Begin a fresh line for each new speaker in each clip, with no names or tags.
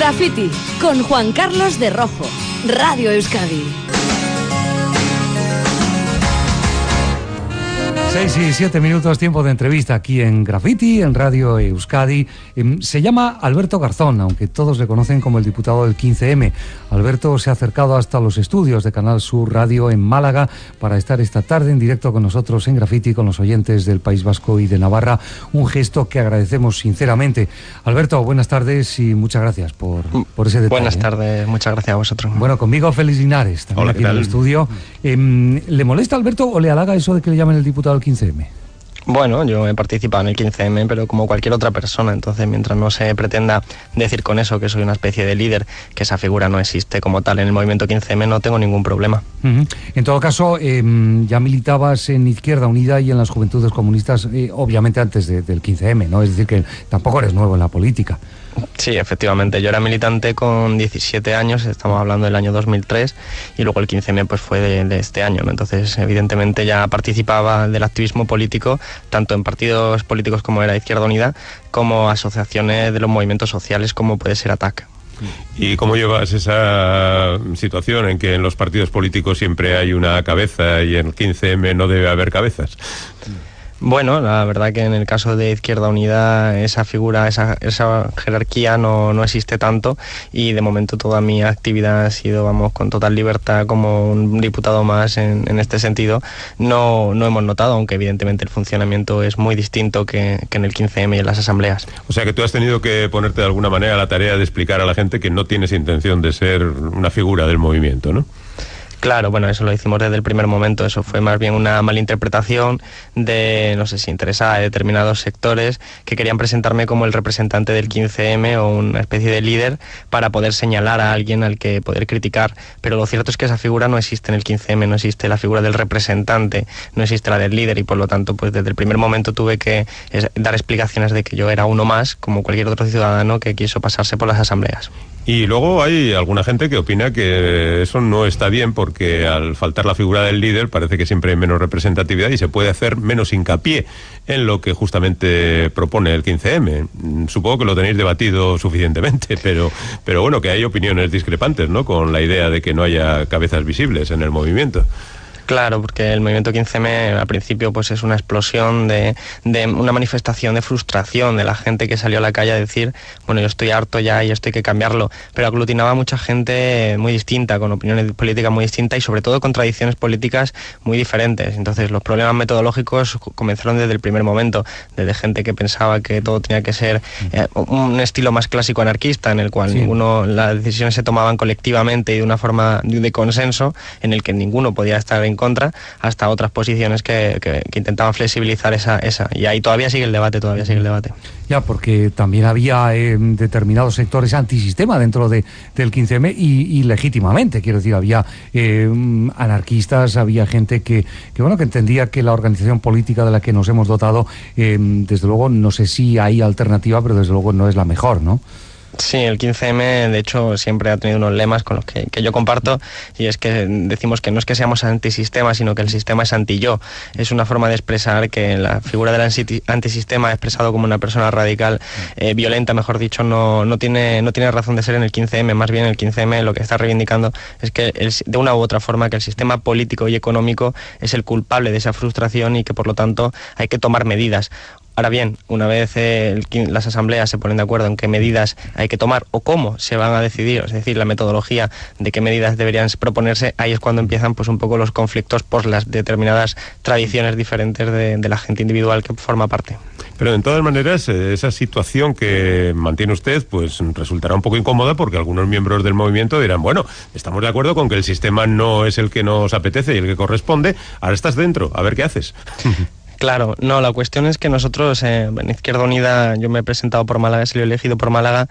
Graffiti, con Juan Carlos de Rojo, Radio Euskadi.
6 y 7 minutos, tiempo de entrevista aquí en Graffiti, en Radio Euskadi. Se llama Alberto Garzón, aunque todos le conocen como el diputado del 15M. Alberto se ha acercado hasta los estudios de Canal Sur Radio en Málaga para estar esta tarde en directo con nosotros en Graffiti, con los oyentes del País Vasco y de Navarra. Un gesto que agradecemos sinceramente. Alberto, buenas tardes y muchas gracias por ese detalle.
Buenas tardes, muchas gracias a vosotros.
Bueno, conmigo Félix Linares, también. Hola, aquí en el estudio. ¿Le molesta, Alberto, o le halaga eso de que le llamen el diputado del 15M?
Bueno, yo he participado en el 15M, pero como cualquier otra persona, entonces mientras no se pretenda decir con eso que soy una especie de líder, que esa figura no existe como tal en el movimiento 15M, no tengo ningún problema.
En todo caso, ya militabas en Izquierda Unida y en las Juventudes Comunistas, obviamente antes del 15M, ¿no? Es decir, que tampoco eres nuevo en la política.
Sí, efectivamente, yo era militante con 17 años, estamos hablando del año 2003, y luego el 15M pues fue de este año, ¿no? Entonces evidentemente ya participaba del activismo político, tanto en partidos políticos como era Izquierda Unida, como asociaciones de los movimientos sociales como puede ser ATAC.
¿Y cómo llevas esa situación en que en los partidos políticos siempre hay una cabeza y en el 15M no debe haber cabezas?
Bueno, la verdad que en el caso de Izquierda Unida esa figura, esa jerarquía no existe tanto, y de momento toda mi actividad ha sido, vamos, con total libertad como un diputado más en este sentido. No hemos notado, aunque evidentemente el funcionamiento es muy distinto que en el 15M y en las asambleas.
O sea que tú has tenido que ponerte de alguna manera a la tarea de explicar a la gente que no tienes intención de ser una figura del movimiento, ¿no?
Claro, bueno, eso lo hicimos desde el primer momento, eso fue más bien una malinterpretación de, no sé si interesada, de determinados sectores que querían presentarme como el representante del 15M o una especie de líder para poder señalar a alguien al que poder criticar, pero lo cierto es que esa figura no existe en el 15M, no existe la figura del representante, no existe la del líder, y por lo tanto pues desde el primer momento tuve que dar explicaciones de que yo era uno más, como cualquier otro ciudadano que quiso pasarse por las asambleas.
Y luego hay alguna gente que opina que eso no está bien, porque al faltar la figura del líder parece que siempre hay menos representatividad y se puede hacer menos hincapié en lo que justamente propone el 15M. Supongo que lo tenéis debatido suficientemente, pero bueno, que hay opiniones discrepantes, ¿no?, con la idea de que no haya cabezas visibles en el movimiento.
Claro, porque el movimiento 15M al principio pues es una explosión de una manifestación de frustración de la gente que salió a la calle a decir, bueno, yo estoy harto ya y esto hay que cambiarlo, pero aglutinaba a mucha gente muy distinta, con opiniones políticas muy distintas y sobre todo con tradiciones políticas muy diferentes. Entonces los problemas metodológicos comenzaron desde el primer momento, desde gente que pensaba que todo tenía que ser un estilo más clásico anarquista, en el cual las decisiones se tomaban colectivamente y de una forma de consenso, en el que ninguno podía estar en contra, hasta otras posiciones que intentaban flexibilizar esa. Y ahí todavía sigue el debate.
Ya, porque también había determinados sectores antisistema dentro del 15M y legítimamente, quiero decir, había anarquistas, había gente que entendía que la organización política de la que nos hemos dotado, desde luego, no sé si hay alternativa, pero desde luego no es la mejor, ¿no?
Sí, el 15M de hecho siempre ha tenido unos lemas con los que yo comparto, y es que decimos que no es que seamos antisistema, sino que el sistema es anti-yo. Es una forma de expresar que la figura del antisistema, expresado como una persona radical, violenta, mejor dicho, no tiene razón de ser en el 15M. Más bien el 15M lo que está reivindicando es que de una u otra forma que el sistema político y económico es el culpable de esa frustración y que por lo tanto hay que tomar medidas. Ahora bien, una vez las asambleas se ponen de acuerdo en qué medidas hay que tomar o cómo se van a decidir, es decir, la metodología de qué medidas deberían proponerse, ahí es cuando empiezan pues un poco los conflictos por las determinadas tradiciones diferentes de la gente individual que forma parte.
Pero de todas maneras, esa situación que mantiene usted pues resultará un poco incómoda, porque algunos miembros del movimiento dirán, bueno, estamos de acuerdo con que el sistema no es el que nos apetece y el que corresponde, ahora estás dentro, a ver qué haces.
Claro, no, la cuestión es que nosotros en Izquierda Unida, yo me he presentado por Málaga, he sido elegido por Málaga,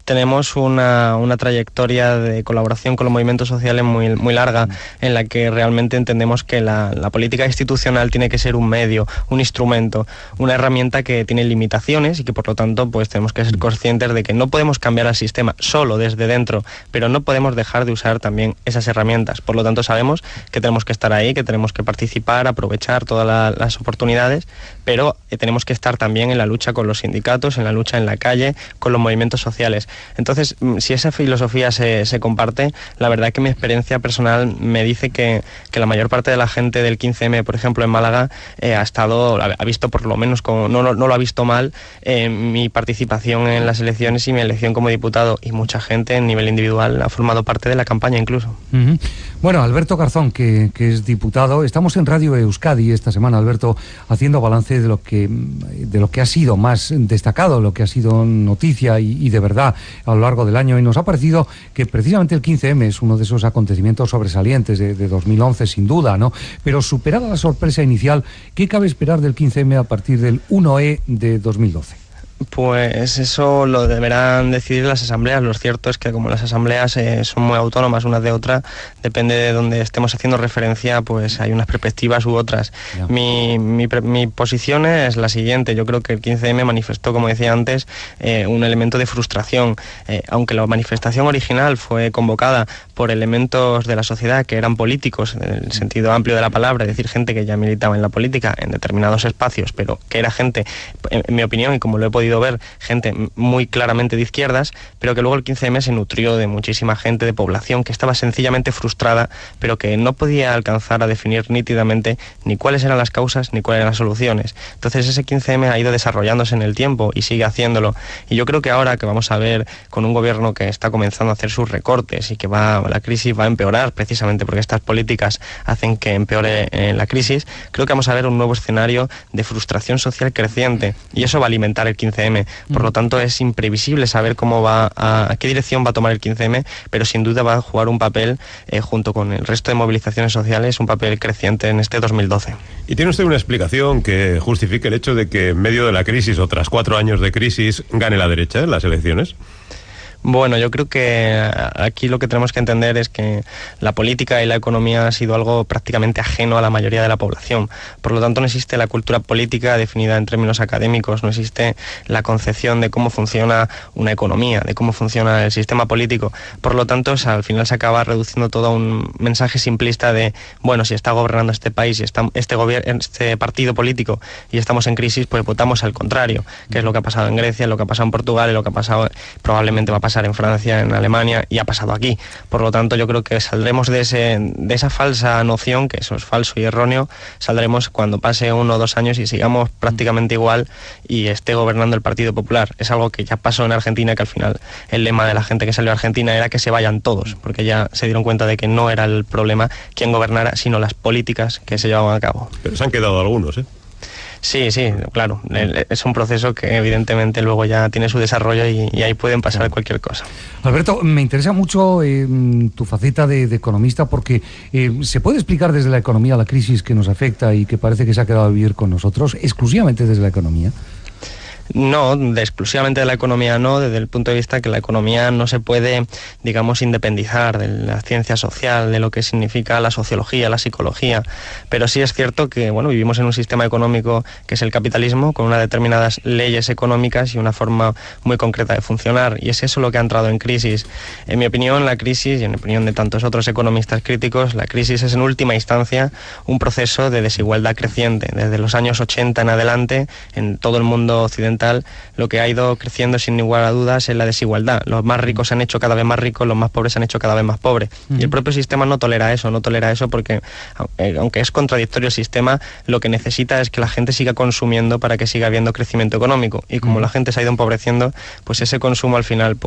tenemos una trayectoria de colaboración con los movimientos sociales muy larga, en la que realmente entendemos que la política institucional tiene que ser un medio, un instrumento, una herramienta que tiene limitaciones y que por lo tanto pues tenemos que ser conscientes de que no podemos cambiar el sistema solo desde dentro, pero no podemos dejar de usar también esas herramientas. Por lo tanto sabemos que tenemos que estar ahí, que tenemos que participar, aprovechar todas las oportunidades oportunidades, pero tenemos que estar también en la lucha con los sindicatos, en la lucha en la calle, con los movimientos sociales. Entonces, si esa filosofía se comparte, la verdad que mi experiencia personal me dice que la mayor parte de la gente del 15M, por ejemplo, en Málaga, ha visto por lo menos, no lo ha visto mal, mi participación en las elecciones y mi elección como diputado, y mucha gente en nivel individual ha formado parte de la campaña incluso.
Bueno, Alberto Garzón, que es diputado, estamos en Radio Euskadi esta semana, Alberto, haciendo balance de lo que ha sido más destacado, lo que ha sido noticia y de verdad a lo largo del año, y nos ha parecido que precisamente el 15M es uno de esos acontecimientos sobresalientes de 2011, sin duda, ¿no? Pero superada la sorpresa inicial, ¿qué cabe esperar del 15M a partir del 1E de 2012?
Pues eso lo deberán decidir las asambleas. Lo cierto es que como las asambleas son muy autónomas unas de otras, depende de donde estemos haciendo referencia, pues hay unas perspectivas u otras. Mi posición es la siguiente. Yo creo que el 15M manifestó, como decía antes, un elemento de frustración. Aunque la manifestación original fue convocada por elementos de la sociedad que eran políticos, en el sentido amplio de la palabra, es decir, gente que ya militaba en la política en determinados espacios, pero que era gente, en mi opinión, y como lo he podido ver, gente muy claramente de izquierdas, pero que luego el 15M se nutrió de muchísima gente, de población que estaba sencillamente frustrada, pero que no podía alcanzar a definir nítidamente ni cuáles eran las causas ni cuáles eran las soluciones. Entonces ese 15M ha ido desarrollándose en el tiempo y sigue haciéndolo, y yo creo que ahora que vamos a ver con un gobierno que está comenzando a hacer sus recortes y que la crisis va a empeorar precisamente porque estas políticas hacen que empeore la crisis, creo que vamos a ver un nuevo escenario de frustración social creciente, y eso va a alimentar el 15M. Por lo tanto, es imprevisible saber a qué dirección va a tomar el 15M, pero sin duda va a jugar un papel, junto con el resto de movilizaciones sociales, un papel creciente en este 2012.
¿Y tiene usted una explicación que justifique el hecho de que en medio de la crisis, o tras 4 años de crisis, gane la derecha en las elecciones?
Bueno, yo creo que aquí lo que tenemos que entender es que la política y la economía ha sido algo prácticamente ajeno a la mayoría de la población. Por lo tanto, no existe la cultura política definida en términos académicos, no existe la concepción de cómo funciona una economía, de cómo funciona el sistema político. Por lo tanto, al final se acaba reduciendo todo a un mensaje simplista de, bueno, si está gobernando este país y este partido político y estamos en crisis, pues votamos al contrario, que es lo que ha pasado en Grecia, lo que ha pasado en Portugal y lo que ha pasado, probablemente va a pasar en Francia, en Alemania, y ha pasado aquí. Por lo tanto, yo creo que saldremos de esa falsa noción, que eso es falso y erróneo, saldremos cuando pase 1 o 2 años y sigamos prácticamente igual y esté gobernando el Partido Popular. Es algo que ya pasó en Argentina, que al final el lema de la gente que salió a Argentina era que se vayan todos, porque ya se dieron cuenta de que no era el problema quién gobernara, sino las políticas que se llevaban a cabo.
Pero se han quedado algunos, ¿eh?
Sí, claro. Es un proceso que evidentemente luego ya tiene su desarrollo y ahí pueden pasar cualquier cosa.
Alberto, me interesa mucho tu faceta de economista, porque ¿se puede explicar desde la economía la crisis que nos afecta y que parece que se ha quedado a vivir con nosotros, exclusivamente desde la economía?
No, exclusivamente de la economía no, desde el punto de vista que la economía no se puede, digamos, independizar de la ciencia social, de lo que significa la sociología, la psicología, pero sí es cierto que, bueno, vivimos en un sistema económico que es el capitalismo, con unas determinadas leyes económicas y una forma muy concreta de funcionar, y es eso lo que ha entrado en crisis. En mi opinión, la crisis, y en la opinión de tantos otros economistas críticos, la crisis es en última instancia un proceso de desigualdad creciente. Desde los años 80 en adelante, en todo el mundo occidental, lo que ha ido creciendo sin igual a dudas es la desigualdad. Los más ricos se han hecho cada vez más ricos, los más pobres se han hecho cada vez más pobres. Y el propio sistema no tolera eso porque, aunque es contradictorio el sistema, lo que necesita es que la gente siga consumiendo para que siga habiendo crecimiento económico. Y como la gente se ha ido empobreciendo, pues ese consumo al final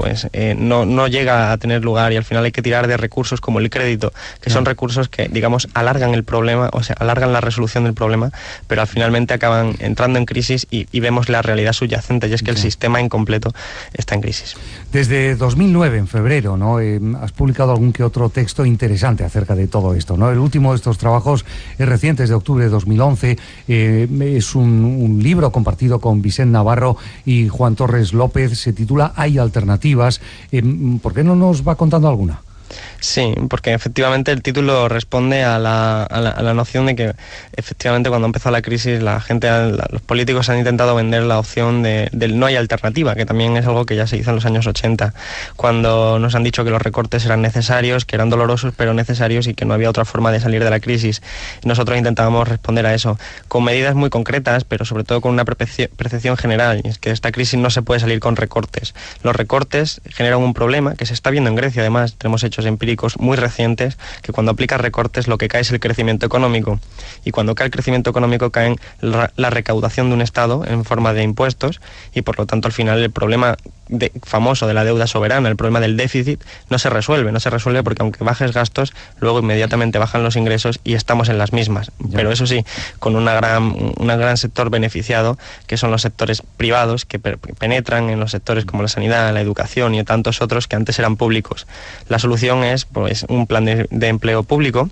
no llega a tener lugar, y al final hay que tirar de recursos como el crédito, que son recursos que, digamos, alargan el problema, o sea, alargan la resolución del problema, pero finalmente acaban entrando en crisis y vemos la realidad subyacente, y es que el sistema incompleto está en crisis.
Desde 2009, en febrero, ¿no? Has publicado algún que otro texto interesante acerca de todo esto, ¿no? El último de estos trabajos es reciente, es de octubre de 2011, es un libro compartido con Vicente Navarro y Juan Torres López, se titula Hay alternativas. ¿Por qué no nos va contando alguna?
Sí, porque efectivamente el título responde a la noción de que efectivamente cuando empezó la crisis los políticos han intentado vender la opción del no hay alternativa, que también es algo que ya se hizo en los años 80, cuando nos han dicho que los recortes eran necesarios, que eran dolorosos pero necesarios y que no había otra forma de salir de la crisis. Nosotros intentábamos responder a eso con medidas muy concretas, pero sobre todo con una percepción general, y es que de esta crisis no se puede salir con recortes. Los recortes generan un problema que se está viendo en Grecia, además tenemos hechos empíricos muy recientes que cuando aplicas recortes lo que cae es el crecimiento económico, y cuando cae el crecimiento económico cae la recaudación de un Estado en forma de impuestos, y por lo tanto al final el problema famoso de la deuda soberana, el problema del déficit, no se resuelve porque aunque bajes gastos, luego inmediatamente bajan los ingresos y estamos en las mismas. Ya. Pero eso sí, con un gran sector beneficiado, que son los sectores privados que penetran en los sectores como la sanidad, la educación y tantos otros que antes eran públicos. La solución es pues un plan de empleo público,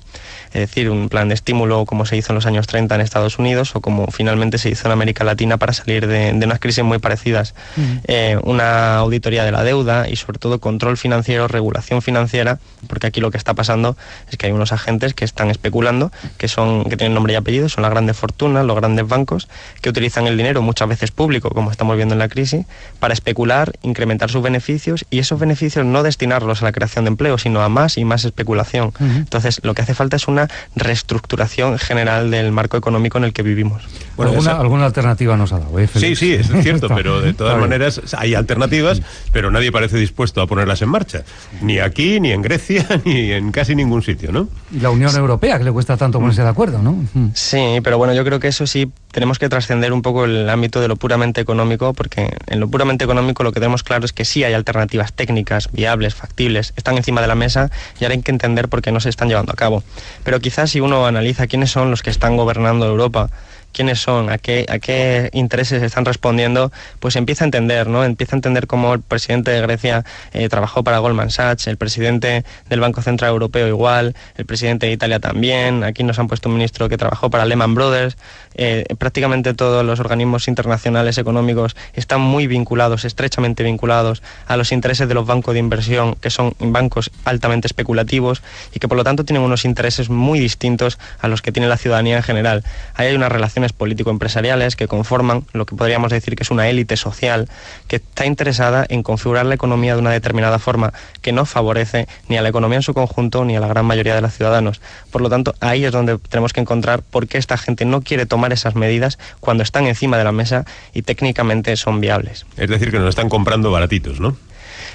es decir, un plan de estímulo como se hizo en los años 30 en Estados Unidos o como finalmente se hizo en América Latina para salir de unas crisis muy parecidas. Una auditoría de la deuda y sobre todo control financiero, regulación financiera, porque aquí lo que está pasando es que hay unos agentes que están especulando, que tienen nombre y apellido, son las grandes fortunas, los grandes bancos, que utilizan el dinero muchas veces público, como estamos viendo en la crisis, para especular, incrementar sus beneficios y esos beneficios no destinarlos a la creación de empleo, sino a más y más especulación. Entonces, lo que hace falta es una reestructuración general del marco económico en el que vivimos.
Bueno, alguna alternativa nos ha dado, Félix?
Sí, es cierto, pero de todas maneras hay alternativas, pero nadie parece dispuesto a ponerlas en marcha. Ni aquí, ni en Grecia, ni en casi ningún sitio, ¿no?
Y la Unión Europea, que le cuesta tanto ponerse de acuerdo, ¿no?
Sí, pero bueno, yo creo que eso sí tenemos que trascender un poco el ámbito de lo puramente económico, porque en lo puramente económico lo que tenemos claro es que sí hay alternativas técnicas, viables, factibles, están encima de la mesa y ahora hay que entender por qué no se están llevando a cabo. Pero quizás si uno analiza quiénes son los que están gobernando Europa, quiénes son, a qué intereses están respondiendo, pues empieza a entender, ¿no? Empieza a entender cómo el presidente de Grecia trabajó para Goldman Sachs, el presidente del Banco Central Europeo igual, el presidente de Italia también, aquí nos han puesto un ministro que trabajó para Lehman Brothers, prácticamente todos los organismos internacionales económicos están muy vinculados, estrechamente vinculados a los intereses de los bancos de inversión, que son bancos altamente especulativos y que por lo tanto tienen unos intereses muy distintos a los que tiene la ciudadanía en general. Ahí hay una relación político-empresariales que conforman lo que podríamos decir que es una élite social que está interesada en configurar la economía de una determinada forma que no favorece ni a la economía en su conjunto ni a la gran mayoría de los ciudadanos. Por lo tanto, ahí es donde tenemos que encontrar por qué esta gente no quiere tomar esas medidas cuando están encima de la mesa y técnicamente son viables.
Es decir, que nos están comprando baratitos, ¿no?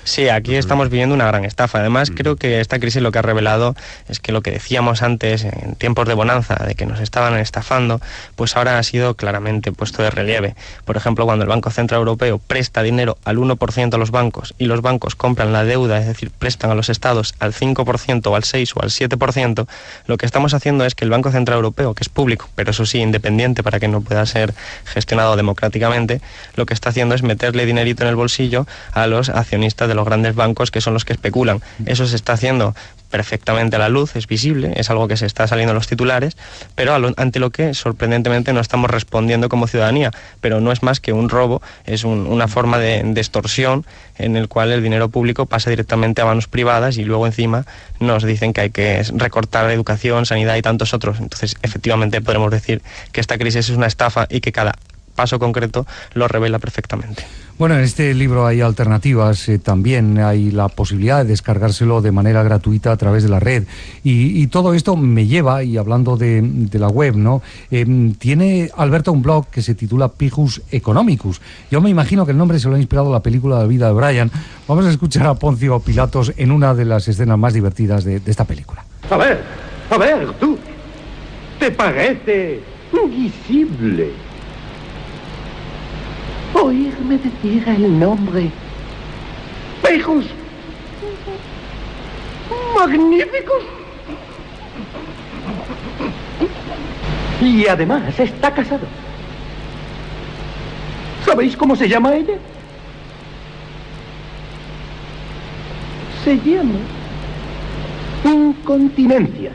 Sí, aquí estamos viviendo una gran estafa. Además, creo que esta crisis lo que ha revelado es que lo que decíamos antes, en tiempos de bonanza, de que nos estaban estafando, pues ahora ha sido claramente puesto de relieve. Por ejemplo, cuando el Banco Central Europeo presta dinero al 1% a los bancos y los bancos compran la deuda, es decir, prestan a los estados al 5% o al 6% o al 7%, lo que estamos haciendo es que el Banco Central Europeo, que es público, pero eso sí, independiente para que no pueda ser gestionado democráticamente, lo que está haciendo es meterle dinerito en el bolsillo a los accionistas de los grandes bancos, que son los que especulan. Eso se está haciendo perfectamente a la luz, es visible, es algo que se está saliendo en los titulares, pero ante lo que sorprendentemente no estamos respondiendo como ciudadanía, pero no es más que un robo, es una forma de extorsión en el cual el dinero público pasa directamente a manos privadas y luego encima nos dicen que hay que recortar educación, sanidad y tantos otros. Entonces, efectivamente podremos decir que esta crisis es una estafa y que cada paso concreto lo revela perfectamente.
Bueno, en este libro hay alternativas, también hay la posibilidad de descargárselo de manera gratuita a través de la red y todo esto me lleva, y hablando de la web, ¿no? Tiene Alberto un blog que se titula Pijus Economicus. Yo me imagino que el nombre se lo ha inspirado la película La vida de Brian. Vamos a escuchar a Poncio Pilatos en una de las escenas más divertidas de esta película.
A ver, tú, ¿te parece visible oírme decir el nombre Pijus? Magníficos. Y además está casado. ¿Sabéis cómo se llama ella? Se llama incontinencia.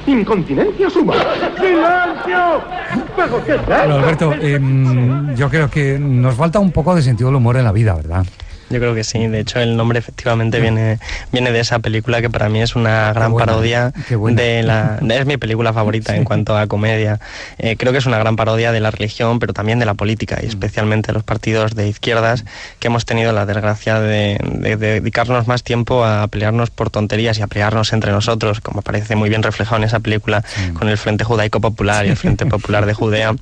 Incontinencia suma. ¡Silencio! ¿Pero qué tal?
Bueno, Alberto, yo creo que nos falta un poco de sentido del humor en la vida, ¿verdad?
Yo creo que sí, de hecho el nombre efectivamente viene de esa película, que para mí es una gran parodia es mi película favorita en cuanto a comedia. Creo que es una gran parodia de la religión, pero también de la política, y especialmente de los partidos de izquierdas, que hemos tenido la desgracia de dedicarnos más tiempo a pelearnos por tonterías y a pelearnos entre nosotros, como parece muy bien reflejado en esa película, con el Frente Judaico Popular y el Frente Popular de Judea.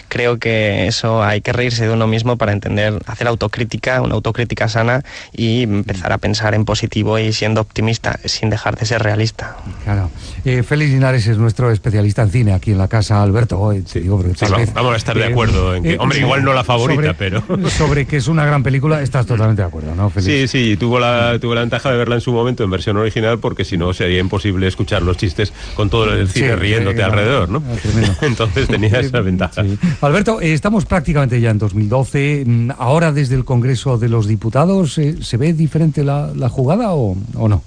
Creo que eso hay que reírse de uno mismo para entender, hacer autocrítica, una autocrítica sana, y empezar a pensar en positivo y siendo optimista, sin dejar de ser realista.
Claro. Félix Linares es nuestro especialista en cine aquí en la casa, Alberto.
Vamos a estar de acuerdo en que, hombre, igual no la favorita, pero...
Sobre que es una gran película, estás totalmente de acuerdo, ¿no, Félix?
Sí, tuve la ventaja de verla en su momento en versión original, porque si no sería imposible escuchar los chistes con todo el cine riéndote alrededor, ¿no? Entonces tenía esa ventaja.
Sí. Alberto, estamos prácticamente ya en 2012. Ahora, desde el Congreso de los Diputados, ¿se ve diferente la jugada o no?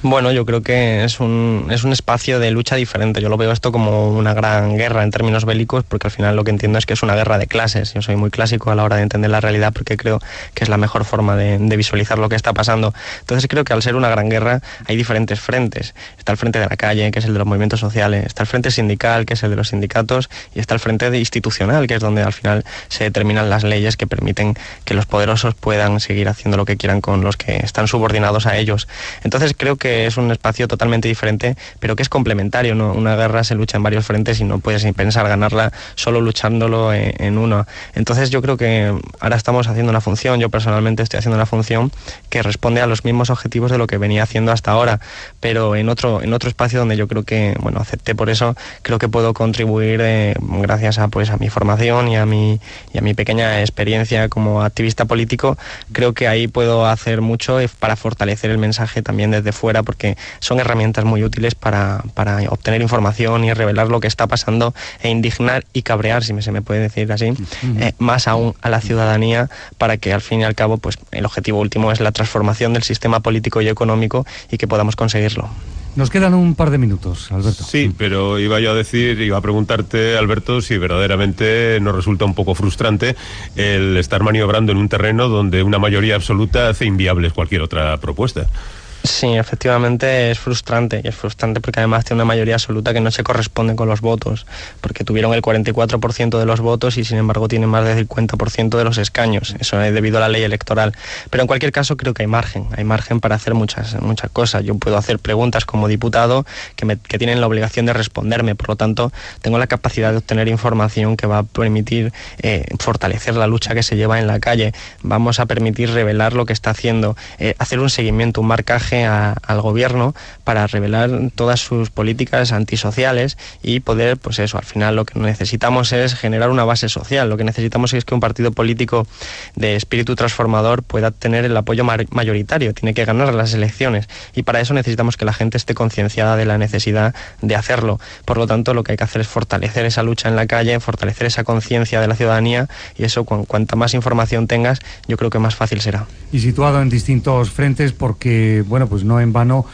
Bueno, yo creo que es un espacio de lucha diferente. Yo lo veo esto como una gran guerra en términos bélicos, porque al final lo que entiendo es que es una guerra de clases. Yo soy muy clásico a la hora de entender la realidad, porque creo que es la mejor forma de visualizar lo que está pasando. Entonces creo que al ser una gran guerra hay diferentes frentes. Está el frente de la calle, que es el de los movimientos sociales, está el frente sindical, que es el de los sindicatos, y está el frente institucional, que es donde al final se determinan las leyes que permiten que los poderosos puedan seguir haciendo lo que quieran con los que están subordinados a ellos. Entonces creo que es un espacio totalmente diferente, pero que es complementario, ¿no? Una guerra se lucha en varios frentes y no puedes ni pensar ganarla solo luchándolo en uno. Entonces yo creo que ahora estamos haciendo una función, yo personalmente estoy haciendo una función que responde a los mismos objetivos de lo que venía haciendo hasta ahora, pero en otro espacio donde yo creo que, bueno, acepté por eso, creo que puedo contribuir gracias a mi formación y a mi pequeña experiencia como activista político. Creo que ahí puedo hacer mucho para fortalecer el mensaje también desde fuera, porque son herramientas muy útiles para obtener información y revelar lo que está pasando e indignar y cabrear, si se me puede decir así, más aún a la ciudadanía, para que al fin y al cabo pues el objetivo último es la transformación del sistema político y económico, y que podamos conseguirlo.
Nos quedan un par de minutos, Alberto.
Sí, pero iba a preguntarte, Alberto, si verdaderamente nos resulta un poco frustrante el estar maniobrando en un terreno donde una mayoría absoluta hace inviables cualquier otra propuesta.
Sí, efectivamente es frustrante, y es frustrante porque además tiene una mayoría absoluta que no se corresponde con los votos, porque tuvieron el 44% de los votos y sin embargo tienen más del 50% de los escaños. Eso es debido a la ley electoral. Pero en cualquier caso creo que hay margen para hacer muchas cosas. Yo puedo hacer preguntas como diputado que tienen la obligación de responderme, por lo tanto tengo la capacidad de obtener información que va a permitir fortalecer la lucha que se lleva en la calle. Vamos a permitir revelar lo que está haciendo, hacer un seguimiento, un marcaje al gobierno para revelar todas sus políticas antisociales y poder, pues eso, al final lo que necesitamos es generar una base social. Lo que necesitamos es que un partido político de espíritu transformador pueda tener el apoyo mayoritario, tiene que ganar las elecciones, y para eso necesitamos que la gente esté concienciada de la necesidad de hacerlo. Por lo tanto, lo que hay que hacer es fortalecer esa lucha en la calle, fortalecer esa conciencia de la ciudadanía, y eso, cuanta más información tengas, yo creo que más fácil será.
Y situado en distintos frentes, porque, bueno, pues no en vano,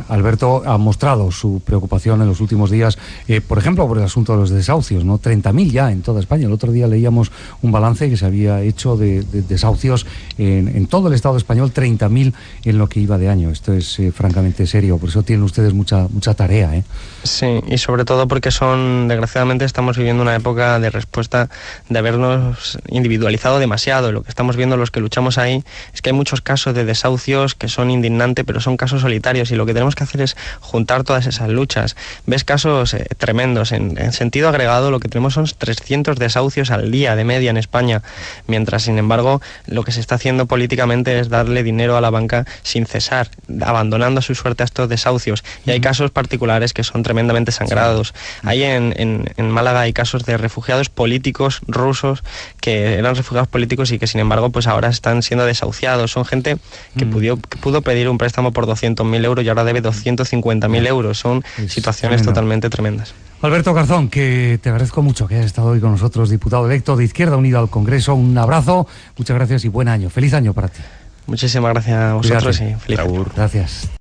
Alberto ha mostrado su preocupación en los últimos días, por ejemplo, por el asunto de los desahucios, ¿no? 30.000 ya en toda España. El otro día leíamos un balance que se había hecho de desahucios en todo el Estado español, 30.000 en lo que iba de año. Esto es francamente serio, por eso tienen ustedes mucha tarea, ¿eh?
Sí, y sobre todo porque desgraciadamente estamos viviendo una época de respuesta de habernos individualizado demasiado. Lo que estamos viendo los que luchamos ahí es que hay muchos casos de desahucios que son indignantes, pero son casos solitarios, y lo que tenemos que hacer es juntar todas esas luchas. Ves casos tremendos. En sentido agregado, lo que tenemos son 300 desahucios al día de media en España, mientras, sin embargo, lo que se está haciendo políticamente es darle dinero a la banca sin cesar, abandonando a su suerte a estos desahucios. Y hay casos particulares que son tremendamente sangrados. Ahí en Málaga hay casos de refugiados políticos rusos que eran refugiados políticos y que, sin embargo, pues ahora están siendo desahuciados. Son gente que pudo pedir un préstamo por 200.000 euros y ahora debe 250.000 euros. Son situaciones totalmente tremendas.
Alberto Garzón, que te agradezco mucho que hayas estado hoy con nosotros, diputado electo de Izquierda Unida al Congreso. Un abrazo, muchas gracias y buen año. Feliz año para ti.
Muchísimas gracias a vosotros. Cuídate. Y feliz año.
Gracias.